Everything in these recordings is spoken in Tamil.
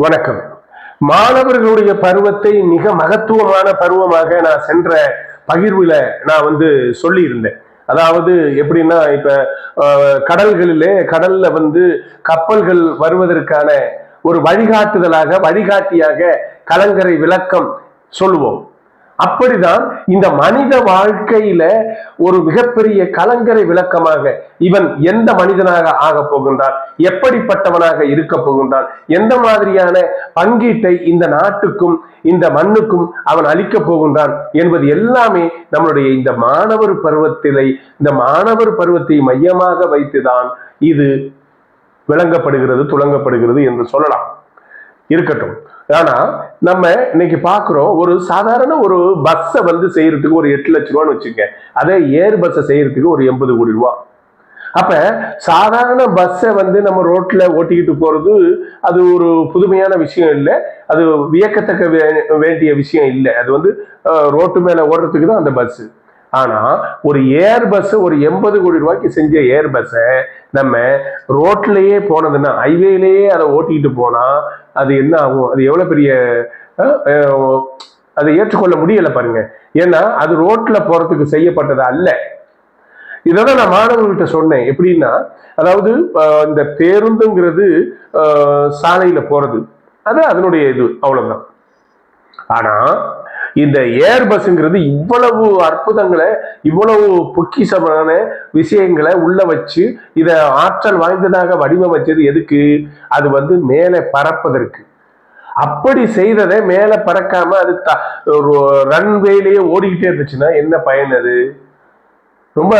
வணக்கம். மாணவர்களுடைய பருவத்தை மிக மகத்துவமான பருவமாக நான் சென்ற பகிர்வுல நான் சொல்லி இருந்தேன். அதாவது எப்படின்னா, இப்ப கடல்ல கப்பல்கள் வருவதற்கான ஒரு வழிகாட்டியாக கலங்கரை விளக்கம் சொல்லுவோம். அப்படிதான் இந்த மனித வாழ்க்கையில ஒரு மிகப்பெரிய கலங்கரை விளக்கமாக இவன் எந்த மனிதனாக ஆக போகின்றான், எப்படிப்பட்டவனாக இருக்க போகின்றான், எந்த மாதிரியான பங்கீட்டை இந்த நாட்டுக்கும் இந்த மண்ணுக்கும் அவன் அளிக்க போகின்றான் என்பது எல்லாமே நம்மளுடைய இந்த மாணவர் பருவத்தை மையமாக வைத்துதான் இது விளங்கப்படுகிறது, துளங்கப்படுகிறது என்று சொல்லலாம். இருக்கட்டும். ஆனா நம்ம இன்னைக்கு பாக்குறோம், ஒரு சாதாரண ஒரு பஸ்ஸை செய்யறதுக்கு ஒரு 8 லட்சம் ரூபான்னு வச்சுக்க, அதே ஏர் பஸ்ஸை செய்யறதுக்கு ஒரு 80 கோடி ரூபாய். அப்ப சாதாரண பஸ்ஸை நம்ம ரோட்ல ஓட்டிக்கிட்டு போறது அது ஒரு புதுமையான விஷயம் இல்லை, அது வியக்கத்தக்க வேண்டிய விஷயம் இல்லை. அது ரோட்டு மேல ஓடுறதுக்கு தான் அந்த பஸ். ஆனா ஒரு ஏர் பஸ், ஒரு 80 கோடி ரூபாய்க்கு செஞ்ச ஏர் பஸ்ஸை நம்ம ரோட்லயே போனதுன்னா, ஹைவேலேயே அதை ஓட்டிக்கிட்டு போனா அது என்ன ஆகும்? அது எவ்வளவு பெரிய அதை ஏற்றுக்கொள்ள முடியல பாருங்க. ஏன்னா அது ரோட்ல போறதுக்கு செய்யப்பட்டது அல்ல. இதான் நான் மாணவர்கள்ட்ட சொன்னேன். எப்படின்னா, அதாவது இந்த பேருந்துங்கிறது சாலையில போறது, அது அதனுடைய இது அவ்வளவுதான். ஆனா இந்த ஏர் பஸ்ங்கிறது இவ்வளவு அற்புதங்களை, இவ்வளவு பொக்கிஷமான விஷயங்களை உள்ள வச்சு இத ஆற்றல் வாய்ந்ததாக வடிவமைச்சது எதுக்கு? அது மேலே பறப்பதற்கு. அப்படி செய்ததை மேல பறக்காம அது ரன்வேலேயே ஓடிக்கிட்டே இருந்துச்சுன்னா என்ன பயன்? அது ரொம்ப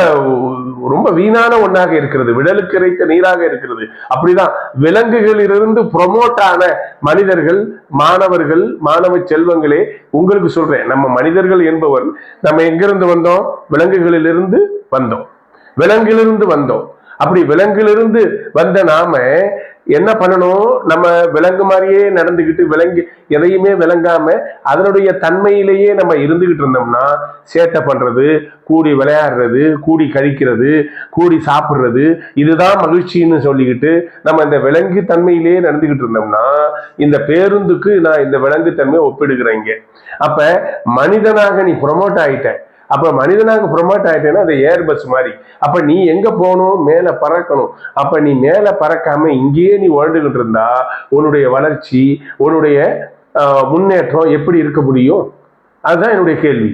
ரொம்ப வீணான ஒன்னாக இருக்கிறது, விடலுக்கு இறைத்த நீராக இருக்கிறது. அப்படிதான் விலங்குகளிலிருந்து ப்ரொமோட் ஆன மனிதர்கள், மாணவர்கள், மாணவ செல்வங்களே, உங்களுக்கு சொல்றேன், நம்ம மனிதர்கள் என்பவர் நம்ம எங்கிருந்து வந்தோம்? விலங்குகளிலிருந்து வந்தோம். அப்படி விலங்கிலிருந்து வந்த நாம என்ன பண்ணணும்? நம்ம விலங்கு மாதிரியே நடந்துகிட்டு, எதையுமே விளங்காம அதனுடைய தன்மையிலேயே நம்ம இருந்துகிட்டு இருந்தோம்னா, சேட்டை பண்றது, கூடி விளையாடுறது, கூடி கழிக்கிறது, கூடி சாப்பிடுறது, இதுதான் மகிழ்ச்சின்னு சொல்லிக்கிட்டு நம்ம இந்த விலங்கு தன்மையிலேயே நடந்துகிட்டு இருந்தோம்னா, இந்த பேருந்துக்கு நான் இந்த விலங்கு தன்மையை ஒப்பிடுகிறேங்க. அப்ப மனிதனாக நீ ப்ரொமோட் ஆயிட்ட. அப்ப மனிதனாக ப்ரொமோட் ஆயிட்டேன்னா அது ஏர் பஸ் மாதிரி. அப்ப நீ எங்க போகணும்? மேல பறக்கணும். அப்ப நீ மேல பறக்காம இங்கேயே நீ வாழ்ந்துகிட்டு இருந்தா உன்னுடைய வளர்ச்சி, உன்னுடைய முன்னேற்றம் எப்படி இருக்க முடியும்? அதுதான் என்னுடைய கேள்வி.